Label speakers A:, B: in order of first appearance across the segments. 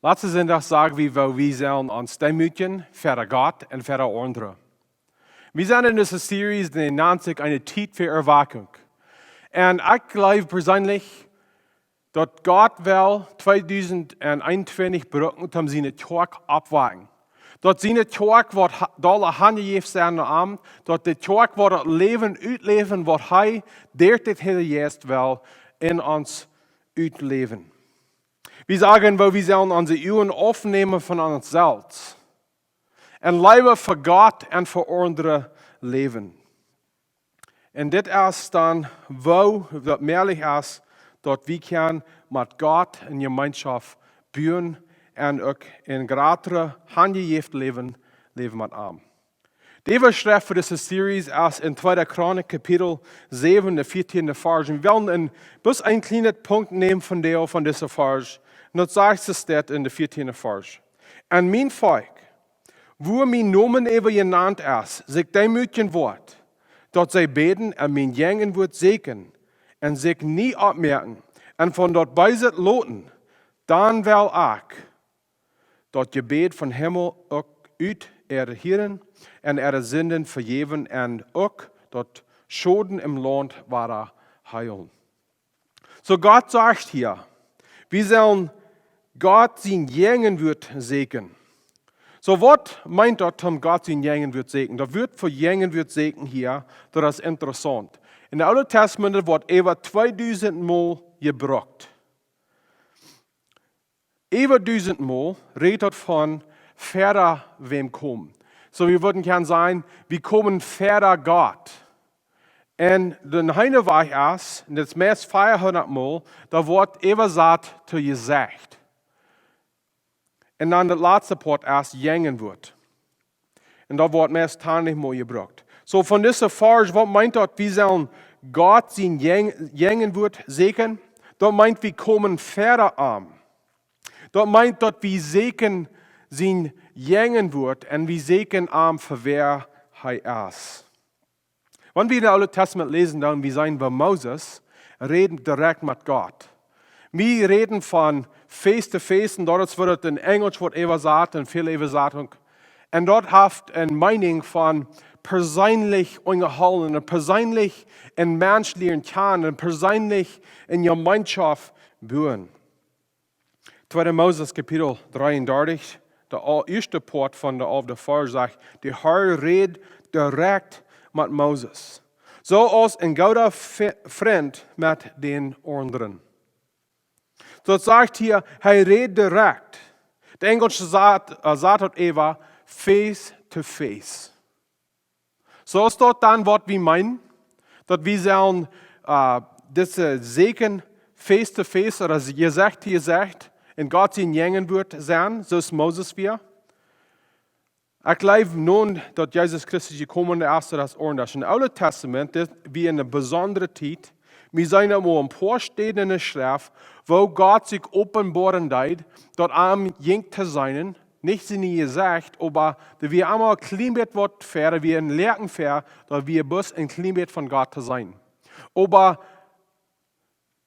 A: Laten we zondag zeggen wie zijn ons demütigen voor Gott en voor anderen. Wir sind in dieser Serie, die nennt sich eine Zeit für Erweckung. Und ich glaube persönlich, dass Gott will 2021 berufen, um seine Tag abwagen. Dat seine Tag wordt dolle handen heeft zijn arm, dat de Tag wordt het leven uitleven wat hij dertig hele juist wil in ons uitleven. Wir sagen, weil wir sollen unsere Uhren aufnehmen von uns selbst. Und lieber für Gott und für andere leben. Und das ist dann, wo das möglich ist, dass wir mit Gott in Gemeinschaft bauen und auch in größere handgegeven leben mit ihm. Die Überschrift für diese Serie ist in 2. Chronik, Kapitel 7, der 14. Vers. Wir werden bloß einen kleinen Punkt nehmen von dieser Vers. Und das sagt es dort in der 14. Vers. Und mein Volk, wo mein Namen eben genannt ist, sich demütigen wird, dass sie beten und mein Jäajenwuat segnen und sich nie abmerken und von dort bei sich loten, dann will ich das Gebet von Himmel auch uit hören und ihre Sünden vergeben und auch das Schoden im Land wieder heilen. So Gott sagt hier, wir sollen Gott sein Jäajenwuat segnen. So was meint das, Gott sein Jäajenwuat segnen? Das wird für Jäajenwuat segnen hier, das ist interessant. In der Alten Testament wird über 2000 Mal gebraucht. Über 1000 Mal redet von Vater wem kommen. So wir würden gerne sagen, wir kommen Vater Gott. Und den eine Weg ist, und das mehr 400 Mal, da wird übersagt zu gesagt. Und dann der letzte Part ist Jäajenwuat. Und da wird mehr 20 Mal gebraucht. So von dieser Vers, was meint das, wir sollen Gott sein Jäajenwuat segnen? Das meint, wir kommen Vater an. Das meint, dass wir segnen sein Jäajenwuat und wir segnen ihm für wer er ist. Wenn wir in Alten Testament lesen, dann wir sein bei Moses, reden direkt mit Gott. Wir reden von face to face und dort wird in Englisch wird gesagt und viel gesagt. Und dort hat eine Meinung von persönlich unterhalten, und persönlich in menschlichen Kern, und persönlich in Gemeinschaft bauen. 2. Moses Kapitel 33, der erste Part von der auf der Vers sagt, der Herr redet direkt mit Moses. So als ein guter Freund mit den anderen. So sagt hier, er redet direkt. Der Englische sagt Eva, face to face. So ist dort dann, was wir meinen, dass wir sollen diese Segen face to face oder gesagt, in Gott sein Jäajenwuat sein, so ist Moses wir. Ich glaube nun, dass Jesus Christus gekommen ist, das ordentlich. Im Alten Testament, wie in einer besonderen Zeit, wir sind einmal ein paar Stellen in der Schrift, wo Gott sich offenbaren deit, dass jeng zu sein, nicht sie gesagt, aber dass wir einmal ein klein bisschen was für, wir lernen für, dass wir bloß ein klein bisschen von Gott zu sein. Aber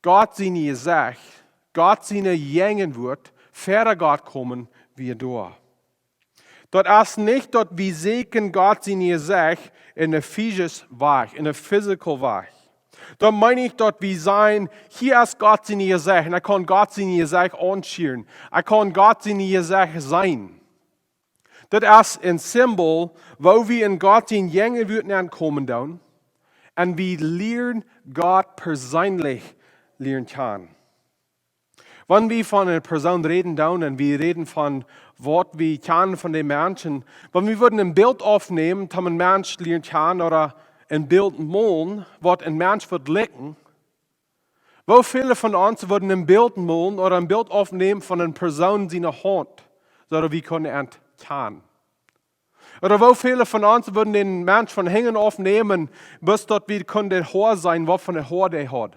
A: Gott sie nie gesagt, Gott seine Jäajenwuat, für Gott kommen wir da. Das ist nicht, dass wir segnen Gott seine gesagt in der physischen Weg, in der physical Weg. Da meine ich, dass wir sein, hier ist Gott seine gesagt, und ich kann Gott seine gesagt anschauen. Ich kann Gott seine gesagt sein. Das ist ein Symbol, wo wir in Gott seine Jäajenwuat kommen dann, und wir lernen Gott persönlich lernen können. Wenn wir von einer Person reden dann, und wir reden von was wir kennen von den Menschen, wenn wir würden ein Bild aufnehmen, dass ein Mensch lernen kann oder ein Bild malen, was ein Mensch wird liegen, wo viele von uns würden ein Bild malen oder ein Bild aufnehmen von einer Person, die eine Hand, so dass wir können erkennen. Oder wo viele von uns würden den Mensch von Hängen aufnehmen, bis dort wir können der Haar sein, was von der Haar der hat.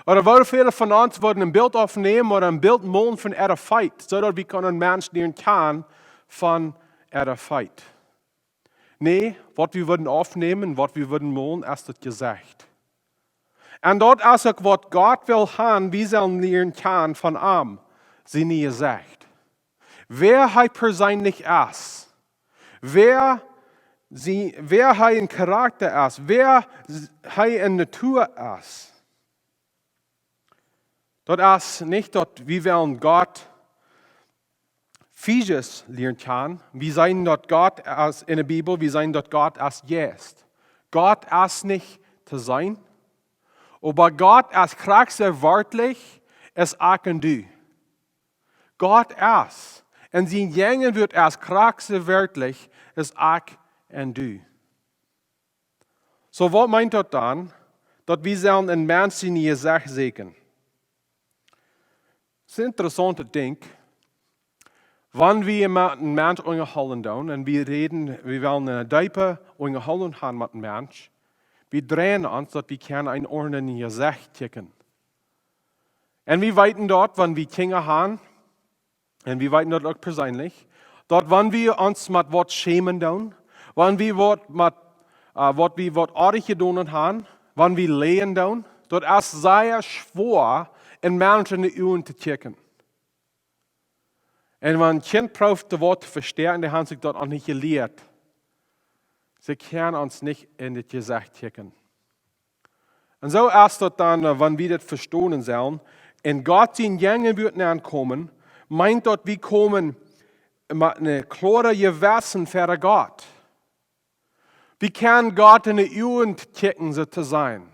A: Oder wo viele von uns würden ein Bild aufnehmen oder ein Bild malen von einer Feit, so dass wir einen Menschen lernen können von einer Feit. Nee, was wir würden aufnehmen, was wir würden malen, ist das gesagt. Und dort ist auch, was Gott will haben, wir sollen lernen können von ihm, sie nie gesagt. wer er persönlich ist, wer er in Charakter ist, wer er in Natur ist. Dort ist nicht dort, wie wir Gott Fieses lernen kann. Wir sehen dort Gott als in der Bibel, wir sehen dort Gott als jetzt. Gott ist nicht zu sein, aber Gott ist wörtlich, ist auch und du. Gott ist. Und sein Jängen wird als wörtlich, ist auch und du. So, was meint das dann? Dass wir sollen einen Menschen in ihr Sache sehen. Das ist ein interessanter Ding. Wenn wir mit einem Menschen unterhalten und wir reden, wir wollen eine tiefe Unterhaltung haben mit einem Menschen, wir drehen uns, dass wir eine Ordnung in ihr Sache checken. Und wir weiten dort, wenn wir Kinder haben, und wir weiten dort auch persönlich, dort, wenn wir uns mit was schämen tun, wenn wir was ordentlich getan haben, wenn wir lehen tun, dort ist sehr schwer, in Menschen in die Augen zu checken. Und wenn ein Kind braucht, das Wort zu verstehen, dann haben sie dort auch nicht gelehrt. Sie können uns nicht in das Gesicht checken. Und so ist das dann, wenn wir das verstehen sollen, in Gott sein Jängen wird ankommen, meint dort, wir kommen mit einem klaren Gewissen für Gott. Wir können Gott in die Augen checken, so zu sein.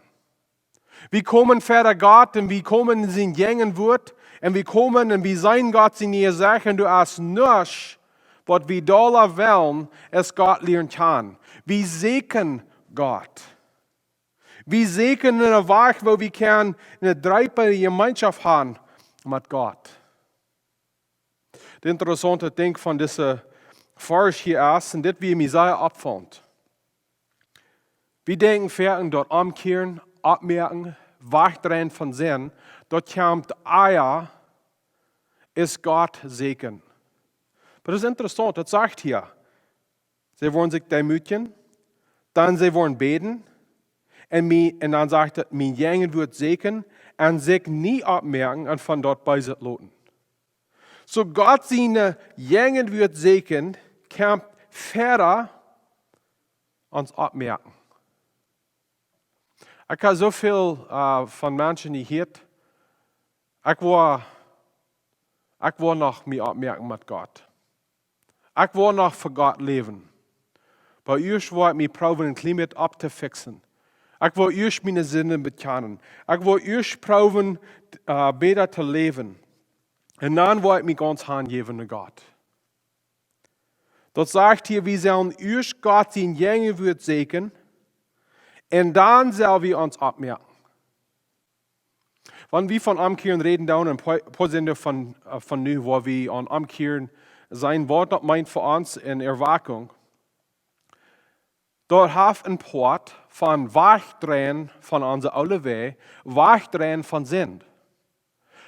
A: Wir kommen für Gott und wir kommen in sein Jängen wird und wir kommen und wir sein Gott in ihr Sachen, du hast nichts, was wir da wollen, es Gott lernen kann. Wir segnen Gott. Wir segnen in einer Weg, wo wir eine dreipe Gemeinschaft haben mit Gott. Das interessante Ding von dieser Vers hier ist, und das wie Jesaja abfand. Wir denken, werden dort umkehren, abmerken, wegdrehen von Sien, dort kommt Eier, ist Gott Segen. Aber das ist interessant, das sagt hier, sie wollen sich demütigen, dann sie wollen beten, und dann sagt er, mein Jängen wird segnen, und sich nie abmerken und von dort beisetzen. So Gott seine Jängen wird segnen, kommt ferner uns abmerken. Ich habe so viel von Menschen gehört, ich war noch mir abmerken mit Gott. Ich war noch für Gott leben. Bei euch war ich mir probieren, ein Klima abzufixen. Ich war euch meine Sinne bekennen. Ich war euch probieren, besser zu leben. Und dann war ich mich ganz hingeben an Gott. Das sagt hier, wir sollen euch Gott in Jänge wird segnen, und dann sollen wir uns abmerken. Wenn wir von Umkehren reden, dann ein paar Sende von nu, wo wir an Umkehren sein Wort das meint für uns in Erweckung. Dort hat ein Port von Wegdrehen von unserer alle Weg, Wegdrehen von Sinn.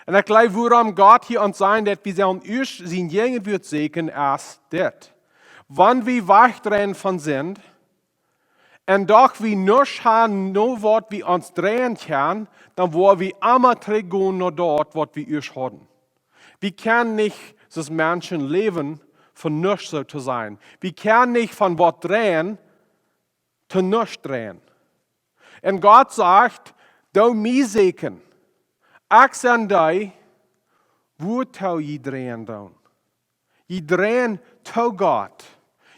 A: Und ich glaube, worum Gott hier uns sagt, dass wir sollen euch sein Jängen wird segnen, ist das. Wenn wir wegdrehen von Sinn, und doch wir nicht haben, nur was wir uns drehen können, dann wollen wir immer zurückgehen nach dort, was wir euch haben. Wir können nicht das Menschen leben, von nichts so zu sein. Wir können nicht von was drehen, zu nichts drehen. Und Gott sagt, du mich segnen. Ich sage dir, wo du je drehen dann? Je drehen zu Gott.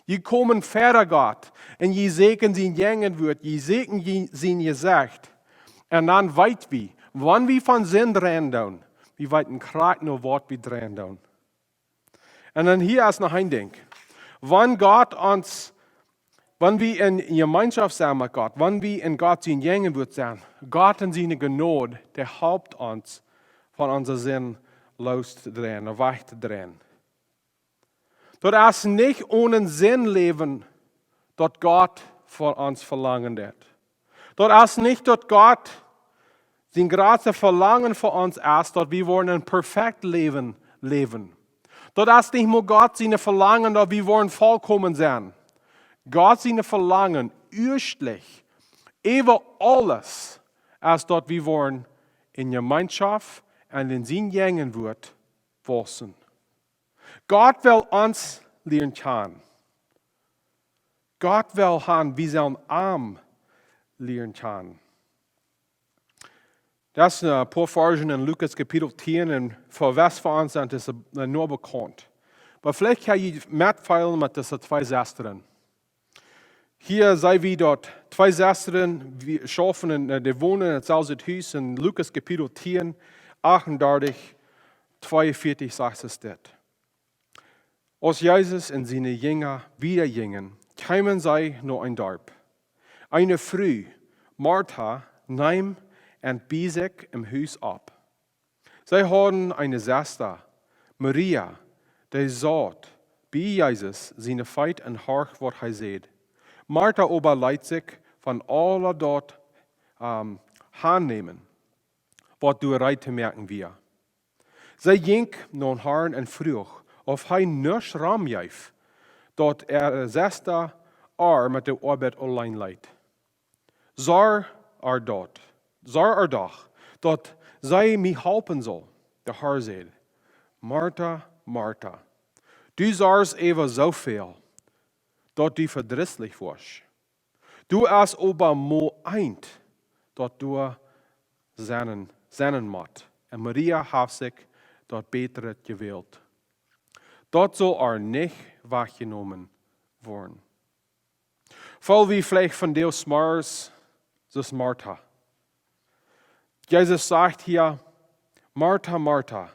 A: Je kommen vor Gott. Und je segnen sein Jängen wird, je segnen sein Gesicht. Und dann weit wir, wenn wir von Sinn drehen dann, wir weiten gerade nur Wort wir drehen dann. Und dann hier ist noch ein Ding. Wenn wir in Gemeinschaft sind mit Gott, wenn wir in Gott sein Jängen wird sein, Gott in seine Gnade, der helpt uns, von unserem Sinn loszudrehen, wegzudrehen. Dort ist nicht ohne Sinn leben, dort Gott von uns verlangen wird. Dort ist nicht, dort Gott sein großes Verlangen von uns ist, dort wir wollen ein perfekt Leben leben. Dort ist nicht nur Gott seine Verlangen, dort wir wollen vollkommen sein. Gott seine Verlangen, erstlich, über alles, ist dort wir wollen in Gemeinschaft und in sein Jängen wird wachsen. Gott will uns leren kennen. Gott will haben, wie sollen arm leren kennen. Das ist ein paar Versen in Lukas Kapitel 10 und für was für uns sind das nur bekannt. Aber vielleicht kann ich mitfeilen mit diesen zwei Schwestern. Hier sei wie dort zwei Schwestern, die schaffen, die wohnen in dasselbe Haus in Lukas Kapitel 10, 38, 42 sagt es dort. Als Jesus und seine Jünger wieder gingen, kamen sie noch ein Dorf. Eine Früh, Martha, nahm und Bisek im Haus ab. Sie hatten eine Schwester, Maria, die sagt, bei Jesus seine Feit und horch, was er sieht. Martha aber leidt sich von allen dort annehmen, was du reite merken wir. Sie ging nun Herrn und frug, auf ein nösch Raum jäf, dort Schwester mit der Arbeit allein leidt. Sar dort, dort sei mich helpen soll, der Herr sagt, Martha, Martha, du sagst eben so viel, dort du verdrießlich warst. Du hast aber mo eint, dort du seinen macht. Und Maria hat sich dort beter gewählt. Dort soll nicht weggenommen worden. Voll wie vielleicht von Deus Mars, das ist Martha. Jesus sagt hier, Martha, Martha,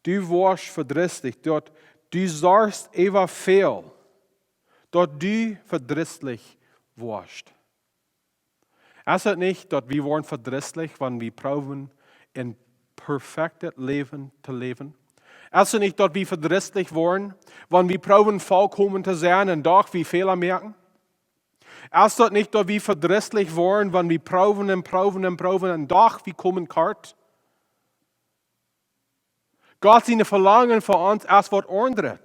A: du warst verdrießlich, dort du sagst eben viel, dort du verdrießlich warst. Es ist nicht, dort wir waren verdrießlich, wenn wir proben, ein perfektes Leben zu leben. Es ist nicht, dort wir verdrießlich waren, wenn wir proben, vollkommen zu sein und doch wir Fehler merken. Es ist nicht, dort wir verdrießlich waren, wenn wir proben und doch wir kommen kart. Gott seine Verlangen für uns erst was anderes.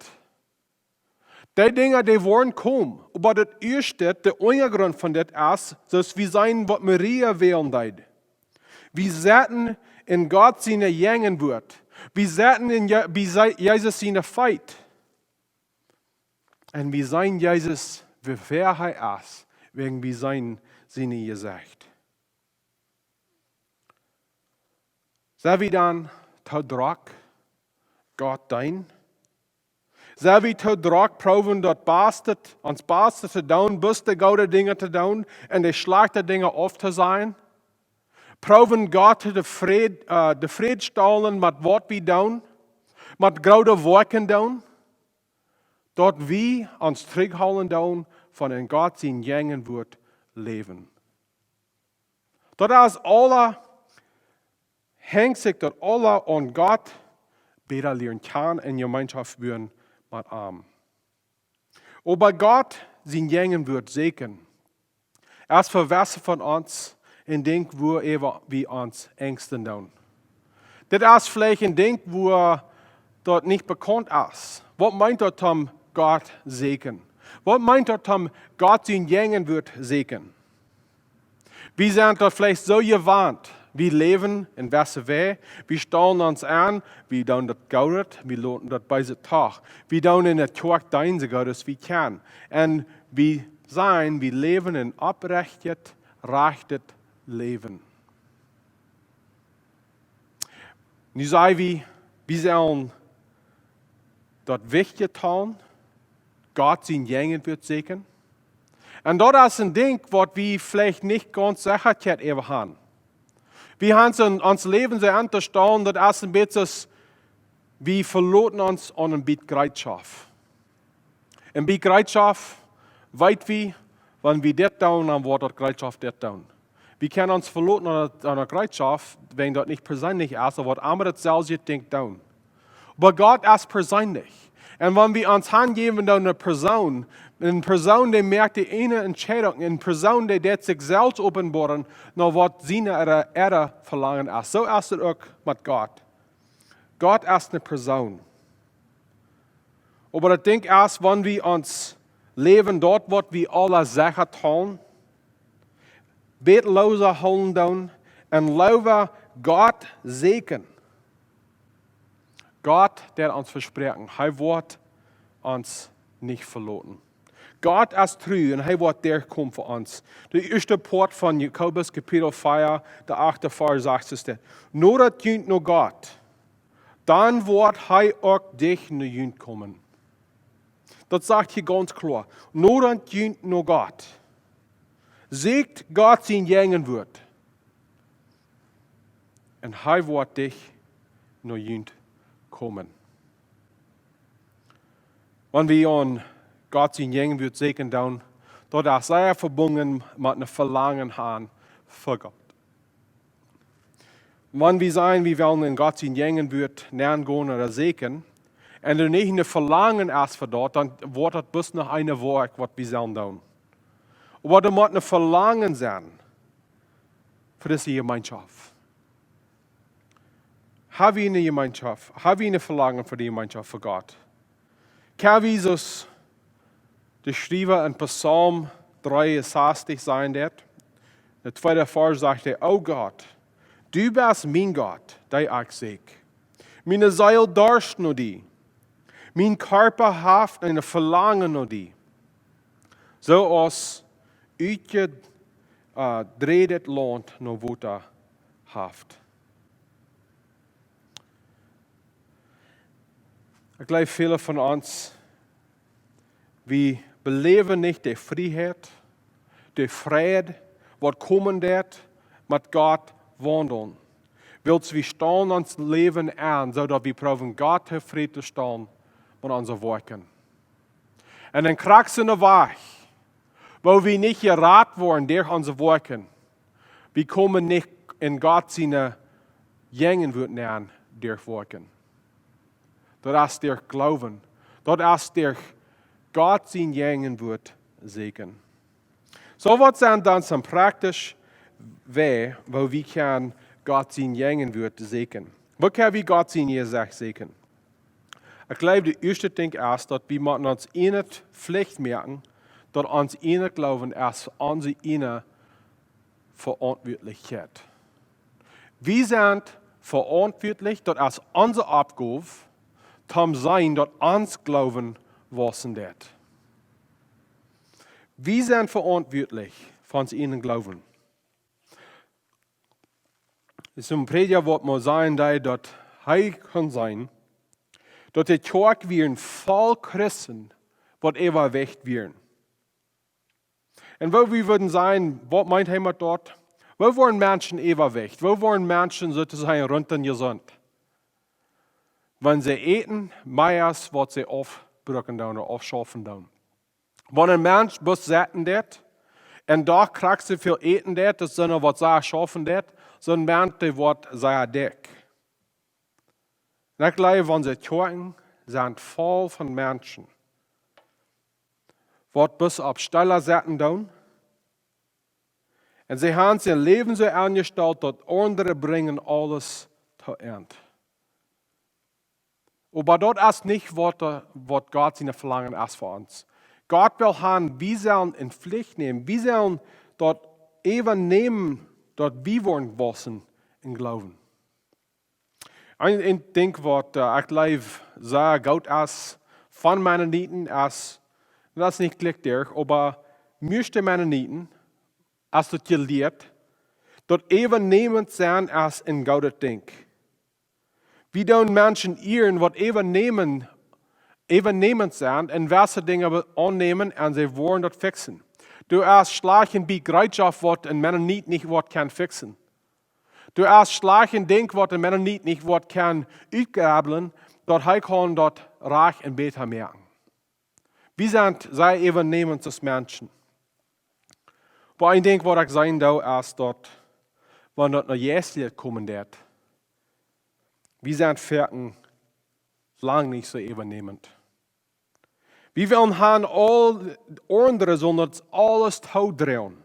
A: Die Dinge, die wollen kommen. Aber das erste, der Untergrund von das ist, dass wir sein, was Maria wählen deit. Wir setzen in Gott seine Jäajenwuat. Wir setzen in Jesus seine Feit. Und wir sein Jesus, wer er ist, wegen wir sein seine gesagt. Sei wir dann zu Druck, Gott dein? Sei wir zu Druck proben, dort uns bastet zu tun, bis die gute Dinge zu tun und die schlechte Dinge oft zu sein? Proben Gott de Fried stellen mit was wir tun, mit grote Worten tun, dort wir uns zurückholen tun, von in Gott sein Jäajenwuat leben. Dort ist alle, hängt sich dort alle an Gott, besser lernen kann in Gemeinschaft führen mit ihm. Aber Gott sein Jäajenwuat segnen. Erst verwässer von uns, in Ding, wo wir uns Ängsten tun. Das ist vielleicht ein Ding, wo dort nicht bekannt ist. Was meint dort Gott segnen? Was meint dort Gott sein Jäajenwuat segnen? Wir sind dort vielleicht so gewarnt. Wir leben in welcher Weg. Wir stellen uns an. Wir tun das Gaudet. Wir loten das bei sich Tag. Wir tun in der Tag dein Gottes wie kann. Und wir leben in abrechtet, rechtet Leben. Nu sagen wir sollen dort wichtig tun, Gott sein Jäajenwuat segnen. Und dort ist ein Ding, was wir vielleicht nicht ganz sicher haben. Wir haben uns Leben sehr unterstanden, das ist ein bisschen, wir verloren uns an ein bisschen Bereitschaft. Ein bisschen Bereitschaft, weit wie, wenn wir das tun, dann wird das Bereitschaft das tun. Wir können uns verloren an einer Bereitschaft, wenn das nicht persönlich ist, aber andere selbst denkt tun. Aber Gott ist persönlich. Und wenn wir uns hingeben an eine Person, die merkt die eine Entscheidung, eine Person, die sich selbst offenbaren, noch was seine Ehre verlangen ist. So ist es auch mit Gott. Gott ist eine Person. Aber das Ding ist, wenn wir uns leben dort, was wir alle Sachen tun, betloser holen tun und laufen Gott segnen. Gott, der uns versprechen, er wird uns nicht verlassen. Gott ist treu und er wird der kommen für uns. Der erste Port von Jakobus, Kapitel 4, der 8. Vers sagt es, nur das jünt nur Gott, dann wird er auch dich nur jünt kommen. Das sagt hier ganz klar. Nur das jünt nur Gott. Siegt Gott sein Jäajenwuat. Und er wird dich nur jünt kommen. Wenn wir an Gott sein Jäajenwuat segnen, dann ist sehr verbunden mit einem Verlangen haben für Gott. Wenn wir sagen, wir wollen in Gott sein Jäajenwuat nähern gehen oder segnen, und er nicht ein Verlangen erst für dort, dann wird das bis nach einer Woche, was wir sollen tun. Aber da muss ein Verlangen sein für diese Gemeinschaft. Haben wir eine Gemeinschaft? Haben wir ein Verlangen für die Gemeinschaft für Gott? Kann Jesus geschrieben in Psalm 63 sein wird? Der zweite Vers sagt er, oh Gott, du bist mein Gott, der ich sehe. Meine Seele durst nur die. Mein Körper haft ein Verlangen nach die. So als uitgedredet Land nach Water haft. Ich glaube, viele von uns, wir beleven nicht die Freiheit, die Friede, was kommen wird, mit Gott wandeln. Willst wir stehen uns Leben an, zodat wir proben Gott te Friede zu stehen mit unseren Werken. Und dann kriegst du eine Weg, wo wir nicht geraten worden durch unsere Werken. Wir kommen nicht in Gott seine Jäajenwuat nähern durch Werken. Das ist durch Glauben. Das ist durch Gott sein Jäajenwuat segnen. So wird es dann zum praktischen Weg, wo wir können Gott sein Jäajenwuat segnen. Wo können wir Gott sein Jäajenwuat segnen? Ich glaube, der erste Ding ist, dass wir uns eine Pflicht merken, dass uns eine Glauben ist unsere eine Verantwortlichkeit. Wir sind verantwortlich, dass es unsere Aufgabe zum sein, dass uns Glauben wissen wird. Wir sind verantwortlich für unseren Glauben. Es ist ein Prediger, was man sagen dass es kann sein, dass die Kirche wir voll Christen, was ewig werden. Und wo wir würden sagen, was meint jemand dort? Wo waren Menschen ewig? Wo waren Menschen sozusagen rundum gesund? Wenn sie eten, meist wird sie aufbrücken oder aufschaffen. Wenn ein Mensch bis sätten wird, und da kriegt sie viel eten wird, das sind was sie schaffen wird, so ein Mensch, der wird sehr dick. Und ich glaube, wenn sie Kirchen sind voll von Menschen, wird bis auf Stelle sätten tun. Und sie haben ihr Leben so angestellt, dass andere bringen alles zu Ende. Aber das ist nicht, was Gott seine Verlangen ist für uns. Gott will haben, wir sollen in Pflicht nehmen, wir sollen dort eben nehmen, dort wir wollen wissen und glauben. Ein Ding, was ich glaube, sehr gut ist, von Mennoniten ist, das ist nicht gleich durch, aber meiste Mennoniten, als das gelehrt, dort eben nehmend sein als ein gutes Ding. Wie tun Menschen ihren, was eben nehmend sind, und welche Dinge annehmen, und sie wollen das fixen. Du hast Schlagen wie Bereitschaft, was ein Mennonit nicht kann fixen. Du hast Schlagen Ding, was ein Mennonit nicht kann uitgraben, dort er kann dort reich und besser merken. Wir sind sehr eben nehmend als Menschen. Aber ein Ding, was ich sagen da ist, dort, wenn dort noch Jesus kommen wird, wir sind Ferken lang nicht so übernehmend. Wir wollen haben all andere, sondern alles drehen.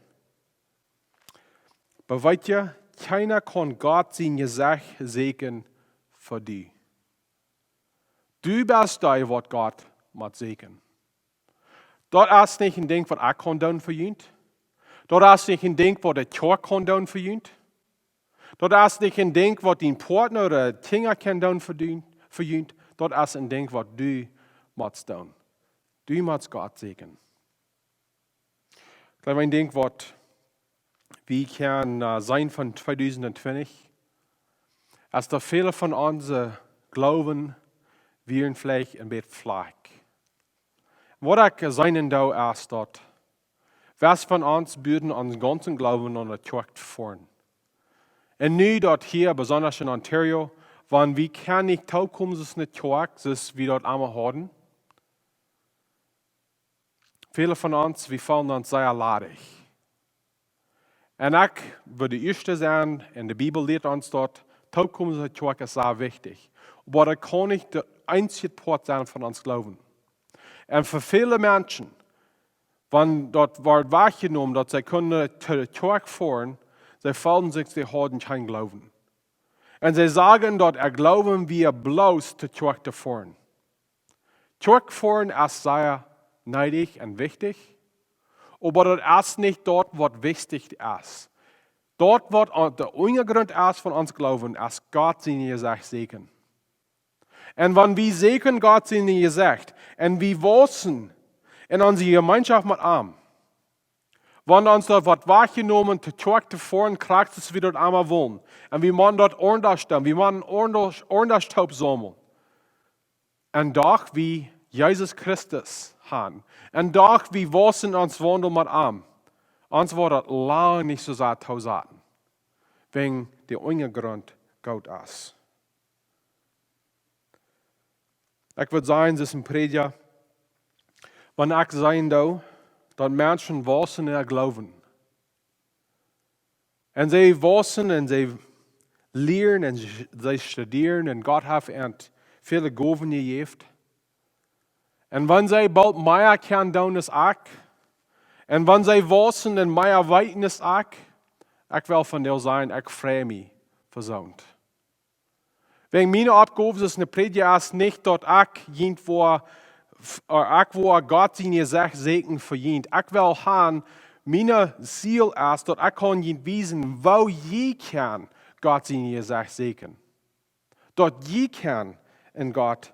A: Aber weißt ihr, keiner kann Gott sein Gesicht segnen für dich. Du bist der, was Gott muss segnen. Dort ist nicht ein Ding, was ich kann tun für ihn. Dort ist nicht ein Ding, was der Kirche kann tun für ihn. Dort ist nicht ein Ding, was dein Partner oder Kinder kann tun für verjunt, dat is een ding wat du moet doen. Du moet Gott segnen. Ik glaube, een ding wat we kan zijn van 2020, als er viele van onze geloven, weer vielleicht een beetje vlak. Wat ik zijn en daar is dat, was van ons büden ons ganzen geloven aan de kerk voeren. En nu dat hier, besonders in Ontario, wanneer we kan niet toekomen in de kerk, zoals we dat allemaal hadden. Viele van ons, we vallen ons zeer ladig. En ik wil de eerste zijn, en de Bijbel leert ons dat, toekomen in de kerk is zeer wichtig. Maar dat kan niet de einzige poort zijn van ons geloven. En voor viele mensen, wanneer dat wordt waargenomen dat zij kunnen tot de kerk voeren, zij vallen zich, ze hadden geen geloven. En zij zeggen dat geloven wir bloos tot de kerk te voeren. Kerk voeren is zeer neidig en wichtig, maar dat is niet dat wat wichtig is. Dat wat de ondergrond is van ons geloven, is Gott zijn gezegd zegen. En wanneer we zegen Gott zijn gezegd, en we wachsen in onze gemeenschap met hem, wanneer ons dat wordt waargenomen te kerk te voeren, krijgt es wie dat allemaal wollen. En we moeten dat ordentlich doen, we moeten ordentlich hoop sammeln. En doch wie Jesus Christus haben. En doch wie wachsen ons wandel met hem. Ons wordt het lang niet zo zat toezaten. Wegen de ondergrond goed is. Ik wil zeggen, het is een prediger. Wanneer ik zeggen doe, dat mensen wassen en geloven. En zij wassen en zij leren en zij studeren en God heeft ons veel gegeven gegeven. En wanneer zij bald meer kan doen als ik, en wanneer zij wassen en meer weten als ik wil van deel zijn, ik vrij me verzond. Wegen mijn opgave is een prediger is niet dat ik Gott zijn gezegd zegen verdient. Ik wil gaan, mijn ziel is dat ik kan je wijzen, waar je kan Gott zijn gezegd zegen. Dat je kan in Gott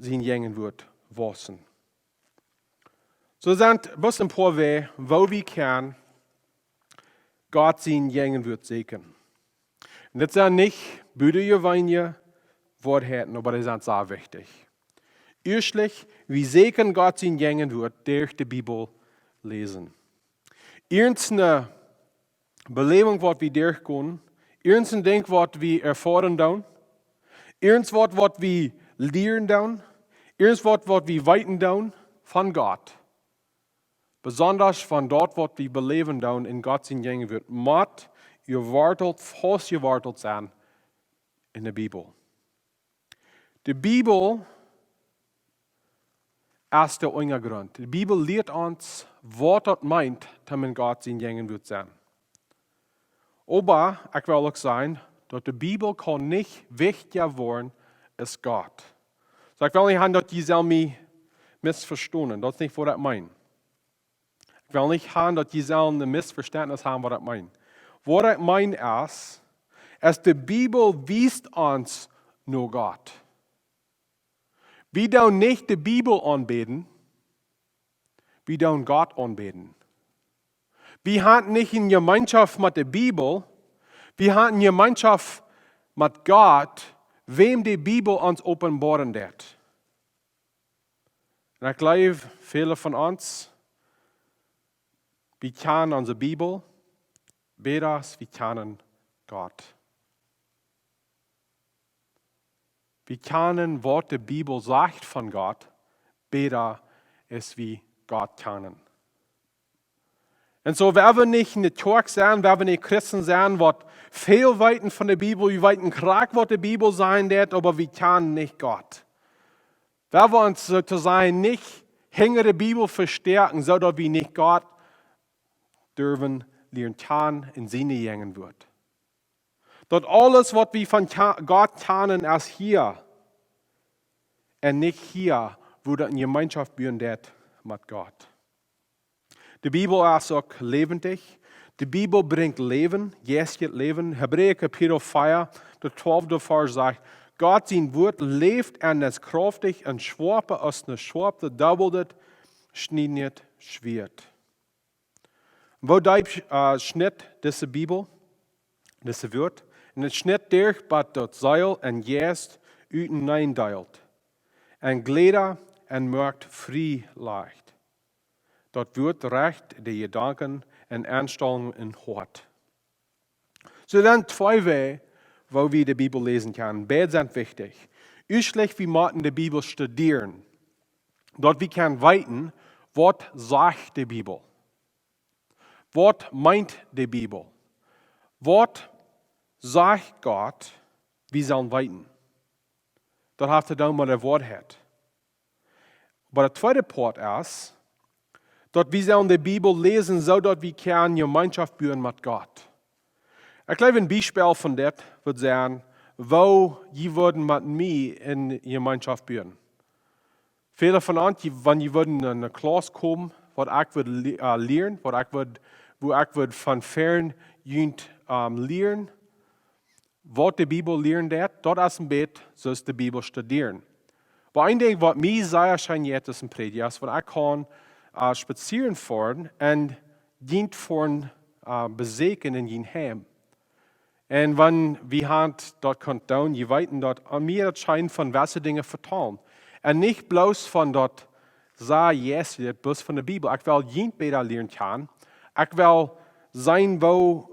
A: zijn Jäajenwuat wassen. Zo zijn best een paar wegen, waar we kan Gott zijn Jäajenwuat zegen. En dit zijn niet Bücher, Weine, Wortheden, maar die zijn zeer wichtig. Eerstlich, we zegen Gott zijn Jäajenwuat durch de Bijbel lezen. Eerst een beleving wat we doorgaan, eerst een ding wat we ervaren doen, eerst wat we leren doen, eerst wat we weten doen van Gott. Besonders van dat wat we beleven doen in Gott zijn Jäajenwuat, moet vast geworteld zijn in de Bijbel. De Bijbel is de ondergrond. De Bijbel leert ons wat het meint dat men Gott zijn Jäajenwuat zijn. Maar ik wil ook zeggen dat de Bijbel kan niet wichtiger worden als Gott. Dus ik wil niet gaan dat je zelf mij misverstanden. Dat is niet wat ik meen. Ik wil niet gaan dat je zelf een misverstandnis hebben wat ik meen. Wat ik meen is de Bijbel wijst ons naar Gott. We doen niet de Bijbel aanbeden, we doen Gott aanbeden. We hebben niet een gemeenschap met de Bijbel, we hebben een gemeenschap met Gott, wem de Bijbel ons openbaren deed. En ik geloof, velen van ons, we kennen onze Bijbel, beter als we kennen Gott. We kennen wat de Bijbel zegt van Gott, beter als we Gott kennen. En zo werden we niet in de kerk zijn, werden we niet christen zijn, wat veel weten van de Bijbel, we weten graag wat de Bijbel zijn deed, maar we kennen niet Gott. Wir wollen uns sozusagen nicht hinter der Bibel verstärken, sodass wir nicht Gott dürfen lernen kennen in seine Jäajenwuat. Dort alles, was wir von Gott kennen, ist hier. Und nicht hier, wo das in Gemeinschaft bühren wird mit Gott. Die Bibel ist auch lebendig. Die Bibel bringt Leben, geestelijk Leben. Hebräer Kapitel 4, der 12. Vers sagt, Gott sein Wort lebt und ist kraftig und schwarper als eine schwarze, doppelt schnitt Schwert. Wo schnitt diese Bibel, diese Wort? Und es schnitt durch, was dort Seil und Geist hineindeilt. Und Glieder und merkt frei leicht. Dort wird recht die Gedanken und Anstellungen in Hort. So dann zwei Wege, wo wir die Bibel lesen können. Beide sind wichtig. Üschlich, wir müssen die Bibel studieren. Dort wir können weiten, was sagt die Bibel? Was meint die Bibel? Was sagt Gott, wir sollen weiten? Das hat zu tun, was das Wort hat. Aber der zweite Part ist, dass wir sollen die Bibel lesen, so dass wir können Gemeinschaft führen mit Gott. Ich glaube, ein Beispiel von das wird sein, wo sie würden mit mir in Gemeinschaft führen. Viele von uns, wenn sie würden in eine Klasse kommen, was ich würde lernen, wo ich würde von fern lernen, was die Bibel lernen wird, dort ist ein Bett, so ist die Bibel studieren. Aber ein Ding, was mir sehr schön jetzt ist, ist, wenn ich kann spazieren fahren und dient von Besegen in den Heim. Und wenn wir dort kommt down, je weiten dort an mir das scheint von welche Dinge vertrauen. Und nicht bloß von dort sagen, yes, bloß von der Bibel. Ich will jemand besser lernen können. Ich will sein, wo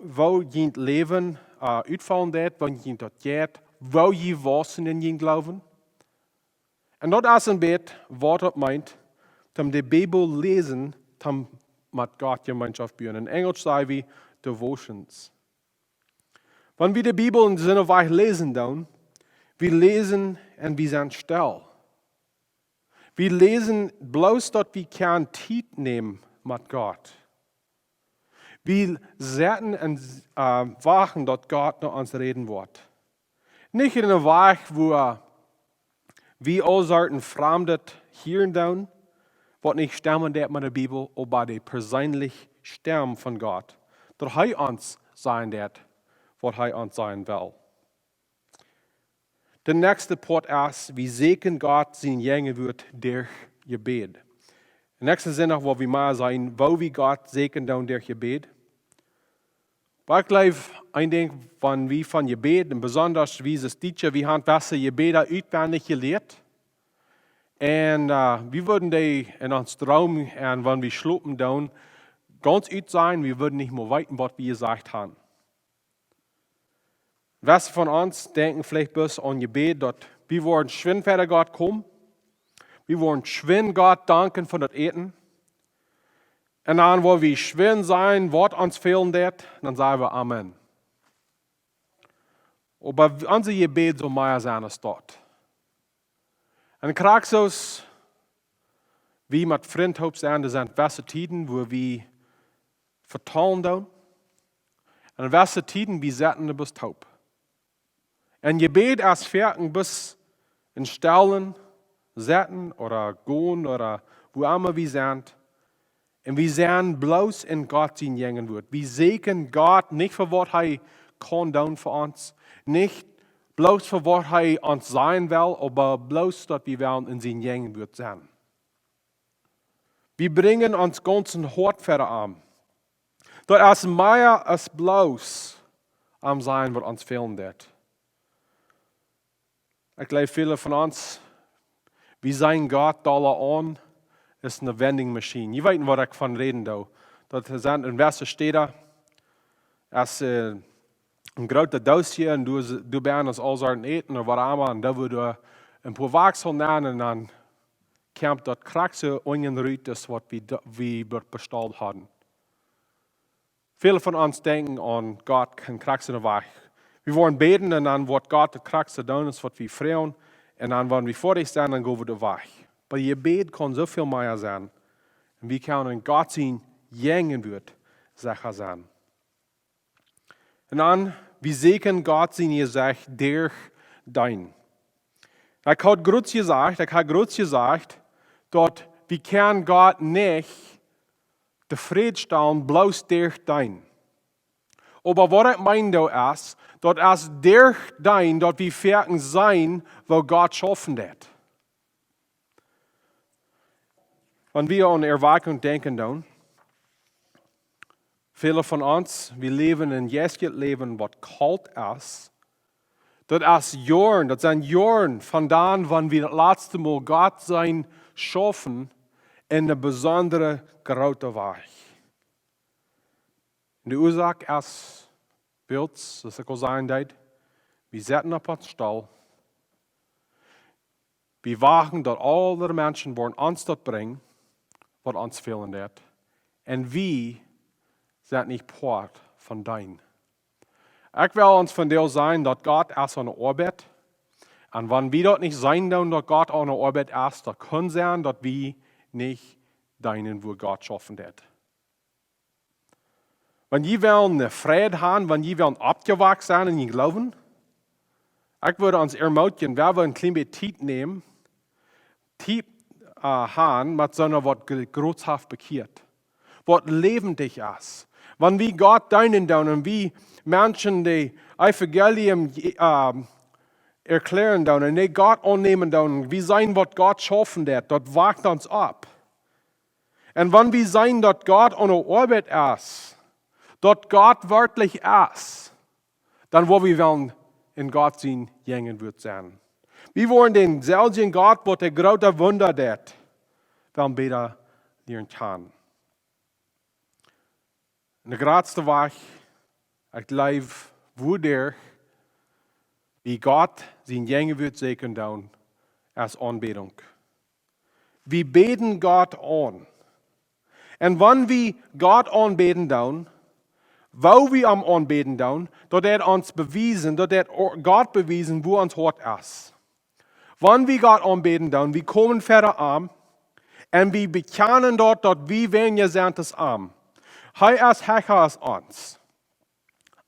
A: jemand leben, uitvallen wird, wo jemand dort geht, wo je wassen in jemand glauben. Und dort ist ein Bett, was dort meint, um die Bibel lesen, um mit Gott Gemeinschaft führen. In Englisch sagen wir Devotions. Wenn wir die Bibel in Sinne weich lesen, dann, wir lesen und wir sind still. Wir lesen bloß dort, wir können Zeit nehmen mit Gott. Wir setzen und wachen, dass Gott noch uns reden wird. Nicht in einer Weich, wo wir all sollten Fremdet hören dann, was nicht stammen mit der Bibel, aber die persönlich Stimmen von Gott. Dass er uns sein wird, was er uns sein will. Der nächste Part ist, wie Sieekjen Gott sein Jäajenwuat durch Gebet. Im nächsten Sinne, wo wir mal sein, wo wir Gott segnen dann durch Gebet. Aber ich glaube, ein Ding, wenn wir von Gebet, und besonders wie es Teacher, wir haben was Gebet auswendig gelehrt. Und wir würden die in uns Traum, und wenn wir schlupen dann, ganz ut sein, wir würden nicht mehr weiten, was wir gesagt haben. Was von uns denken vielleicht bloß an Gebet, dass wir wollen schwind für Gott kommen. Wir wollen schwind Gott danken für das Eten. Und dann wollen wir schwind sein, was uns fehlen wird, dann sagen wir Amen. Aber unser Gebet soll mehr sein als dort. Und kraxos, wie mit Freundschaft sein, das sind gewisse Tiden, wo wir vertrauen tun. Und gewisse Tiden, wir setzen bis taub. Und Gebet ist fertig bis in Stellen, setzen oder gehen oder wo immer wir sind. Und wir sind bloß in Gott sein Jäajenwuat. Wir segnen Gott nicht für was er kann tun für uns, nicht bloß für was er uns sein will, aber bloß, dass wir wollen in sein Jäajenwuat sein. Wir bringen uns ganzen Hort für an. Dort ist mehr als bloß am Sein, was uns fehlen wird. Ich glaube, viele von uns, wir sagen Gott Dollar an, ist eine Vending-Maschine. Ihr wisst, was ich von reden da. Das sind in welchen Städten, es ein großer Dossier und du bist das alles eten oder was immer, und da würde ein paar Wachsel nehmen und dann kommt das kraxe Onion raus, was wir bestellt haben. Viele von uns denken an Gott kann kraxe Wach. Wir wollen beten und dann wird Gott das kraxe tun, was wir freuen. Und dann, wenn wir vor dich sind, dann gehen wir wach. Aber Gebet kann so viel mehr sein. Und wir können Gott sein Jäajenwuat sicher sein. Und dann, wir segnen Gott sein Gesicht durch dein. Ich habe gerade gesagt, dass wir können Gott nicht den Fried stellen, bloß durch dein. Aber was ich meine ist, dass es durch dein, dass wir fertig sein, wo Gott schaffen hat. Wenn wir an Erweckung denken, dann, viele von uns, wir leben ein Leben, was kalt ist. Das sind Jahren von dann, wann wir das letzte Mal Gott sein schaffen, in eine besondere große Weise. Die Ursache ist, Bilds, das ich auch sagen darf, wir sitzen auf dem Stall, wir warten, dass alle Menschen uns das bringen, was uns fehlen wird. Und wir sind nicht Part von dein. Ich will uns von dir sagen, dass Gott erst an der Arbeit. Und wenn wir dort nicht sein dürfen, dass Gott an der Arbeit ist, dann kann es sein, dass wir nicht deinen, wo Gott schaffen wird. Wenn wir eine Freude haben, wenn wir abgewachsen sein in den Glauben, ich würde uns ermutigen, wir wollen ein klein bisschen Zeit nehmen, Zeit haben, mit so einer, was großhaft bekehrt, was lebendig ist. Wenn wir Gott deinen tun und wie Menschen, die Evangelium erklären tun und die Gott annehmen tun, wie sein, was Gott schaffen wird, das wacht uns ab. Und wenn wir sein, dass Gott an der Arbeit ist, dass Gott wirklich ist, dann wollen wir in Gott sein, Jäajenwuat sein. Wir wollen den selben Gott, wo der große Wunder tut, wollen besser lernen kann. Und der größte Weg, ich glaube, wodurch, wie Gott sein Jäajenwuat segnen tun, als Anbetung. Wir beten Gott an. Und wenn wir Gott anbeten tun, wo wir am Anbeten tun, dort hat uns bewiesen, dort hat Gott bewiesen, wo uns Hort ist. Wenn wir Gott anbeten tun, wir kommen fertig an und wir bekennen dort, dass wir weniger sind als arm. Hij ist Herr als uns.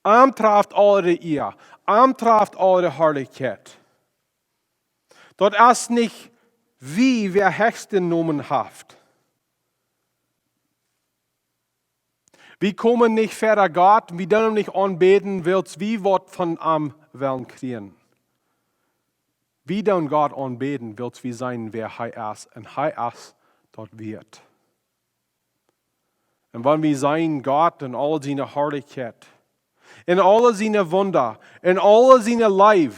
A: Trifft alle die Ehr, trifft alle die Herrlichkeit. Dort ist nicht wie wer höchsten Nomen haft. Wir kommen nicht fertig Gott, wir dürfen nicht anbeten, willst wie Wort von am wollen kriegen. Wir dürfen Gott anbeten, willst wie sein, wer er ist, und er ist, dort wird. Und wenn wir sein Gott in all seine Herrlichkeit, in all seine Wunder, in all seine Leib,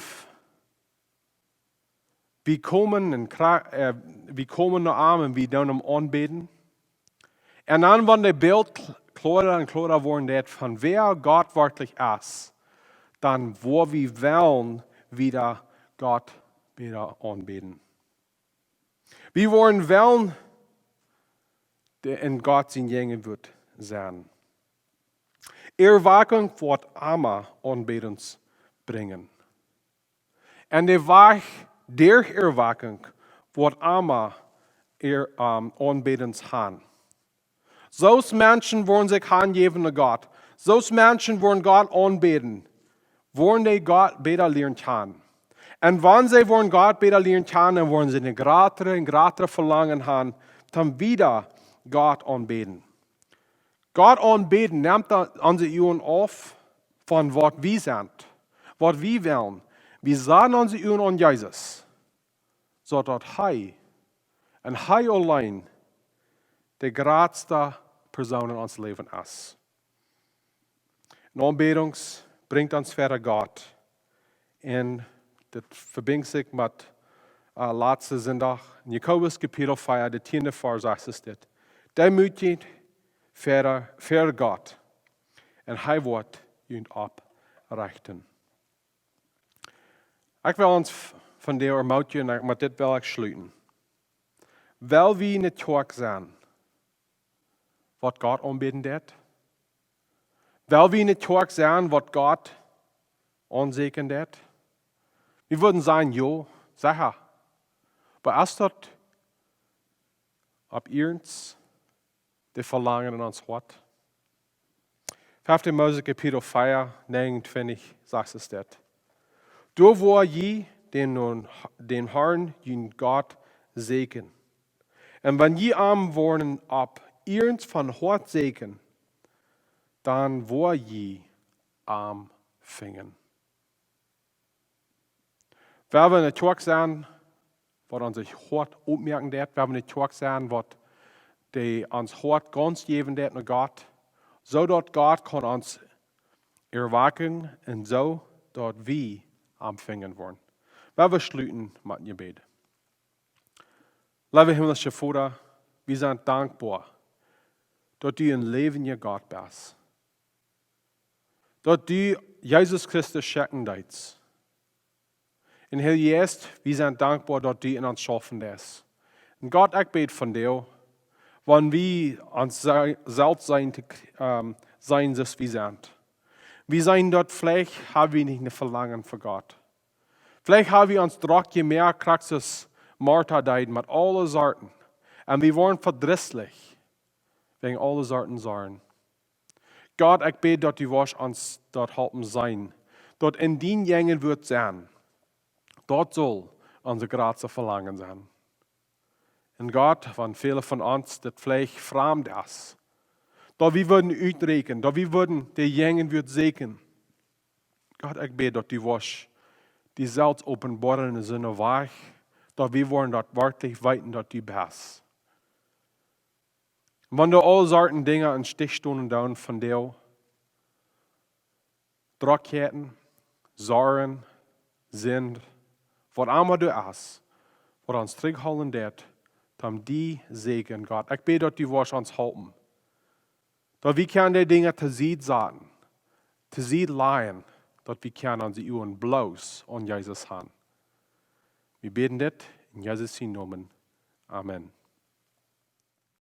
A: wir kommen nach Arm und wir dürfen ihn anbeten. Und dann, wenn der Bild klarer und klarer worden wird, von wer Gott wirklich ist, dann wo wir wollen wieder Gott wieder anbeten. Wir wollen in Gott sein Jäajenwuat sein. Erweckung wird immer Anbetens bringen. Und der Weg durch Erweckung wird immer Anbetens haben. Solch Menschen wollen sich hingeben an Gott. Solch Menschen wollen Gott anbeten. Wollen die Gott besser lernen können. Und wenn sie wollen Gott besser lernen können, dann wollen sie eine größere Verlangen haben, dann wieder Gott anbeten. Gott anbeten nimmt unsere Ohren auf von was wir sind, was wir wollen. Wir sahen unsere Ohren an Jesus, so dass er und er allein die größte Person in unserem Leben ist. Und Anbetung bringt uns fertig Gott. Und das verbindet sich mit letzten Sonntag. In Jakobus Kapitel 4, der 10. Vers sagt es das. Demütig für Gott. Und er wird ihn abrichten. Ich will uns von der ermutigen, mit dit will ich schließen. Weil wir nicht stark sind, was Gott anbeten wird. Weil wir nicht stark sind, was Gott ansegnen wird. Wir würden sagen, jo, sicher. Aber ist das ab irgends die Verlangen in uns hat? 5. Mose Kapitel 4, 29 sagt es das. Du wo je den Herrn, den Gott segnen. Und wenn je arm worden ab irgends von Hort segnen, dann wo je aanvingen. Waar we niet terug zijn, wat ons hart opmerken deed, waar we niet terug zijn, wat die ons hart ganz geven deed naar God, zodat God kan ons erwaken en zo dat we aanvingen worden. Waar we sluiten met je bed. Lieve Himmlische Vater, we zijn dankbaar dat u een levende God bent. Dat u Jezus Christus schenken deed. En heel juist, we zijn dankbaar dat u in ons schaffen is. En God, ik bid van jou, wanneer we ons zelf zijn zoals we zijn. We zijn dat vielleicht hebben we niet een verlangen voor God. Vielleicht hebben we ons drukje meer krachtens Martha deed met alle soorten. En we worden verdrietig wegen alle soorten zorgen. God, ik bid dat u ons dat helpen zijn. Dat in die Jäajenwuat zijn. Dat zal onze grootste verlangen zijn. En God, van velen van ons dat vielleicht vreemd is. Dat we worden uitrekenen, dat we worden de Jäajenwuat zeken. God, ik bid dat u die zelfs openbaren in zijn weg. Dat we worden dat werkelijk weten dat u bent. Wanneer alle soorten dingen een stich stonden down van jou. Drukheden, zorgen, zin, wat allemaal du is, wat ons terughouden deed, dan die zegen, God. Ik bid dat u ons helpen. Dat we kunnen die dingen te zien zetten, te zien leiden, dat we kunnen onze uwen bloos aan Jezus gaan. We bidden dit in Jezus' naam. Amen.